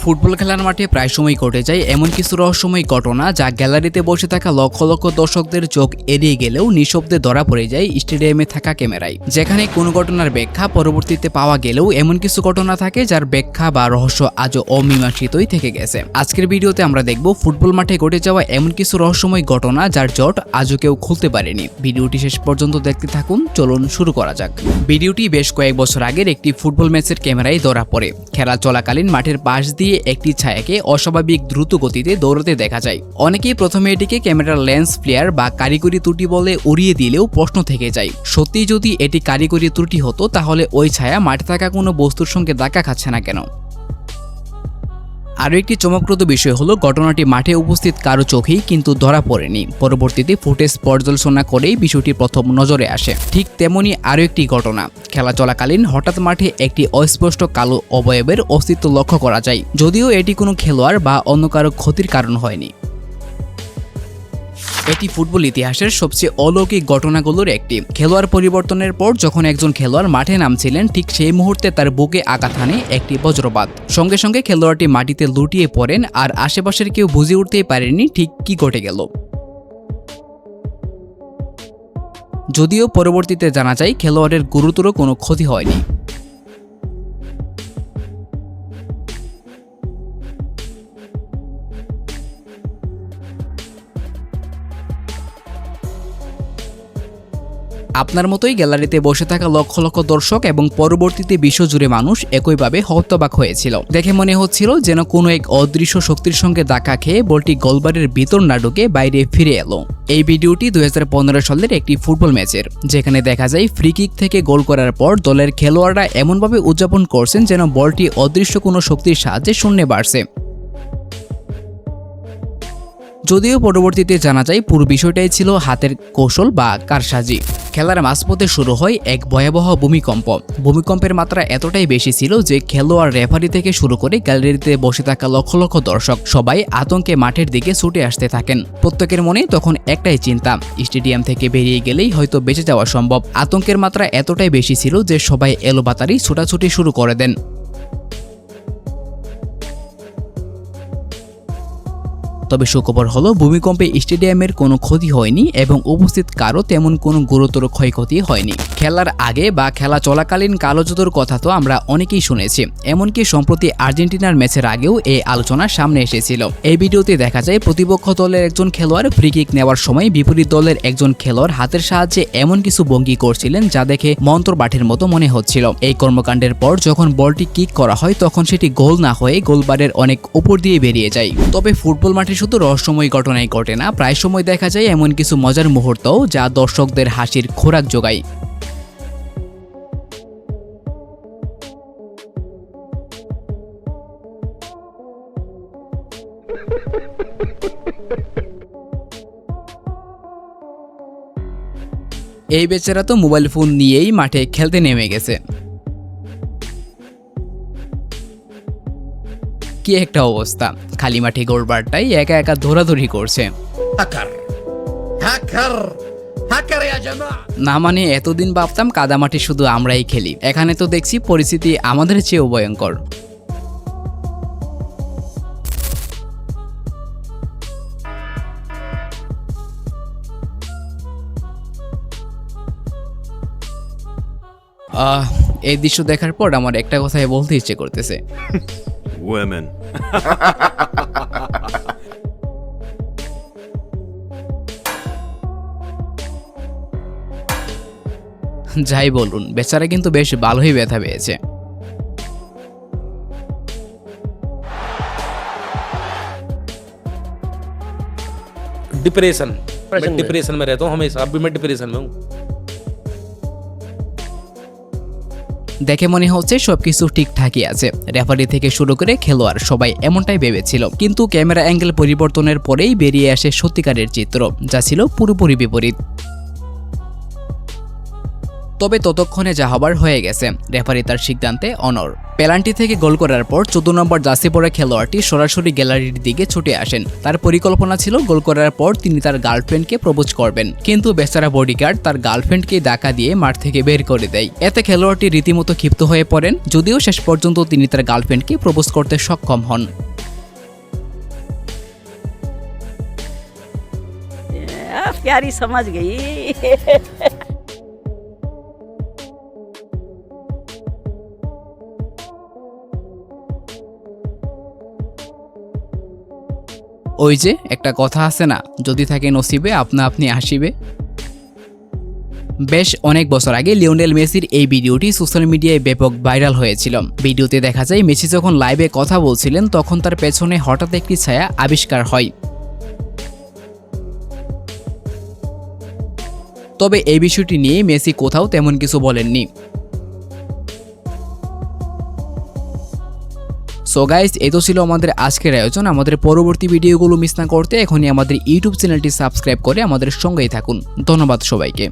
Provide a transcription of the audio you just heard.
Football খেলার মাঠে প্রায় সময় ঘটে যায় এমন কিছু রহস্যময় ঘটনা যা গ্যালারিতে বসে থাকা লক্ষ লক্ষ দর্শকদের চোখ এড়িয়ে গেলেও নিঃশব্দে ধরা পড়ে যায় স্টেডিয়ামে থাকা ক্যামেরায়। যেখানে কোনো ঘটনার ব্যাখ্যা পরবর্তীতে পাওয়া গেলেও এমন কিছু ঘটনা থাকে যার ব্যাখ্যা বা রহস্য আজও অমীমাংসিতই থেকে গেছে। আজকের ভিডিওতে আমরা দেখব ফুটবল মাঠে ঘটে যাওয়া এমন কিছু রহস্যময় ঘটনা যার জট আজও কেউ খুলতে পারেনি। ভিডিওটি শেষ পর্যন্ত দেখতে থাকুন, চলুন শুরু করা যাক। ভিডিওটি বেশ কয়েক বছর আগের একটি ফুটবল ম্যাচের ক্যামেরায় ধরা পড়ে। খেলা চলাকালীন মাঠের পাশ দিয়ে একটি ছায়াকে অস্বাভাবিক দ্রুত গতিতে দৌড়াতে দেখা যায়। অনেকেই প্রথমে এটিকে ক্যামেরার লেন্স ফ্লেয়ার বা কারিগরি ত্রুটি বলে উড়িয়ে দিলেও প্রশ্ন থেকে যায়, সত্যি যদি এটি কারিগরি ত্রুটি হতো তাহলে ওই ছায়া মাঠে থাকা কোনো বস্তুর সঙ্গে ধাক্কা খাচ্ছে না কেন? আরও একটি চমকপ্রদ বিষয় হলো ঘটনাটি মাঠে উপস্থিত কারো চোখেই কিন্তু ধরা পড়েনি। পরবর্তীতে ফুটেজ পর্যালোচনা করেই বিষয়টি প্রথম নজরে আসে। ঠিক তেমনি আরও একটি ঘটনা, খেলা চলাকালীন হঠাৎ মাঠে একটি অস্পষ্ট কালো অবয়বের অস্তিত্ব লক্ষ্য করা যায়, যদিও এটি কোনো খেলোয়াড় বা অন্য কারো ক্ষতির কারণ হয়নি। এটি ফুটবল ইতিহাসের সবচেয়ে অলৌকিক ঘটনাগুলোর একটি। খেলোয়াড় পরিবর্তনের পর যখন একজন খেলোয়াড় মাঠে নামছিলেন, ঠিক সেই মুহূর্তে তার বুকে আঘাত হানে একটি বজ্রপাত। সঙ্গে সঙ্গে খেলোয়াড়টি মাটিতে লুটিয়ে পড়েন, আর আশেপাশের কেউ বুঝে উঠতেই পারেনি ঠিক কি ঘটে গেল। যদিও পরবর্তীতে জানা যায় খেলোয়াড়ের গুরুতর কোনো ক্ষতি হয়নি। আপনার মতোই গ্যালারিতে বসে থাকা লক্ষ লক্ষ দর্শক এবং পরবর্তীতে বিশ্বজুড়ে মানুষ একইভাবে হতবাক হয়েছিল। দেখে মনে হচ্ছিল যেন কোনো এক অদৃশ্য শক্তির সঙ্গে ধাক্কা খেয়ে বলটি গোলবারের ভিতর না ঢুকে বাইরে ফিরে এলো। এই ভিডিওটি 2015 সালের একটি ফুটবল ম্যাচের, যেখানে দেখা যায় ফ্রি কিক থেকে গোল করার পর দলের খেলোয়াড়রা এমনভাবে উদযাপন করছেন যেন বলটি অদৃশ্য কোনো শক্তির সাহায্যে শূন্যে বাড়ছে। যদিও পরবর্তীতে জানা যায় পুরো বিষয়টাই ছিল হাতের কৌশল বা কারসাজি। খেলার মাঝপথে শুরু হয় এক ভয়াবহ ভূমিকম্প। ভূমিকম্পের মাত্রা এতটাই বেশি ছিল যে খেলোয়াড়, রেফারি থেকে শুরু করে গ্যালারিতে বসে থাকা লক্ষ লক্ষ দর্শক সবাই আতঙ্কে মাঠের দিকে ছুটে আসতে থাকেন। প্রত্যেকের মনে তখন একটাই চিন্তা, স্টেডিয়াম থেকে বেরিয়ে গেলেই হয়তো বেঁচে যাওয়া সম্ভব। আতঙ্কের মাত্রা এতটাই বেশি ছিল যে সবাই এলোপাতাড়ি ছোটাছুটি শুরু করে দেন। তবে সুখবর হলো ভূমিকম্পে স্টেডিয়ামের কোনো ক্ষতি হয়নি এবং উপস্থিত কারো তেমন কোনো গুরুতর ক্ষয়ক্ষতি হয়নি। খেলার আগে বা খেলা চলাকালীন কালো জাদুর কথা তো আমরা অনেকেই শুনেছি, এমনকি সম্প্রতি আর্জেন্টিনার ম্যাচের আগেও এই আলোচনা সামনে এসেছিল। এই ভিডিওতে দেখা যায় প্রতিপক্ষ দলের একজন খেলোয়াড় ফ্রি কিক নেওয়ার সময় বিপরীত দলের একজন খেলোয়াড় হাতের সাহায্যে এমন কিছু ভঙ্গি করছিলেন যা দেখে মন্ত্রপাঠের মতো মনে হচ্ছিল। এই কর্মকাণ্ডের পর যখন বলটি কিক করা হয় তখন সেটি গোল না হয়ে গোলবারের অনেক উপর দিয়ে বেরিয়ে যায়। তবে ফুটবল মাঠে শুধু রহস্যময় ঘটনাই ঘটে না, প্রায় সময় দেখা যায় এমন কিছু মজার মুহূর্তও যা দর্শকদের হাসির খোরাক যোগায়। এই বেচারা তো মোবাইল ফোন নিয়েই মাঠে খেলতে নেমে গেছে। কি একটা অবস্থা, খালি মাঠে গোলবারটাই একা একা ধরাধরি করছে। না মানে এতদিন ভাবতাম কাদামাটি শুধু আমরাই খেলি, এখানে তো দেখছি পরিস্থিতি আমাদের চেয়েও ভয়ঙ্কর। এই দৃশ্য দেখার পর আমার একটা কথাই বলতে ইচ্ছে করতেছে, women. যাই বলুন, বেচারা কিন্তু বেশ ভালোই ব্যথা পেয়েছে। डिप्रेशन मैं डिप्रेशन में रहता हूँ हमेशा, अब भी मैं डिप्रेशन में हूँ। দেখে মনে হচ্ছে সবকিছু ঠিকঠাকই আছে, রেফারি থেকে শুরু করে খেলোয়াড় সবাই এমনটাই ভেবেছিল। কিন্তু ক্যামেরা অ্যাঙ্গেল পরিবর্তনের পরেই বেরিয়ে আসে সত্যিকারের চিত্র, যা ছিল পুরোপুরি বিপরীত। তবে ততক্ষণে যা হবার হয়ে গেছে, রেফারি তার সিদ্ধান্তে অনড়। পেনাল্টি থেকে গোল করার পর 14 নম্বর জার্সি পরা খেলোয়াড়টি সরাসরি গ্যালারির দিকে ছুটে আসেন। তার পরিকল্পনা ছিল গোল করার পর তিনি তার গার্লফ্রেন্ডকে প্রপোজ করবেন, কিন্তু বেচারা বডিগার্ড তার গার্লফ্রেন্ডকে ধাক্কা দিয়ে মাঠ থেকে বের করে দেয়। এতে খেলোয়াড়টি রীতিমতো ক্ষিপ্ত হয়ে পড়েন, যদিও শেষ পর্যন্ত তিনি তার গার্লফ্রেন্ডকে প্রপোজ করতে সক্ষম হন। प्यारी समझ गई। ওই যে একটা কথা আছে না, যদি থাকে নসিবে আপনা আপনি আসিবে। বেশ অনেক বছর আগে লিওনেল মেসির এই ভিডিওটি সোশ্যাল মিডিয়ায় ব্যাপক ভাইরাল হয়েছিল। ভিডিওতে দেখা যায় মেসি যখন লাইভে কথা বলছিলেন তখন তার পেছনে হঠাৎ একটি ছায়া আবিষ্কার হয়। তবে এই বিষয়টি নিয়ে মেসি কোথাও তেমন কিছু বলেননি। সো গাইস, এই তো ছিল আমাদের আজকের আয়োজন। আমাদের পরবর্তী ভিডিওগুলো মিস না করতে এখনই আমাদের ইউটিউব চ্যানেলটি সাবস্ক্রাইব করে আমাদের সঙ্গেই থাকুন। ধন্যবাদ সবাইকে।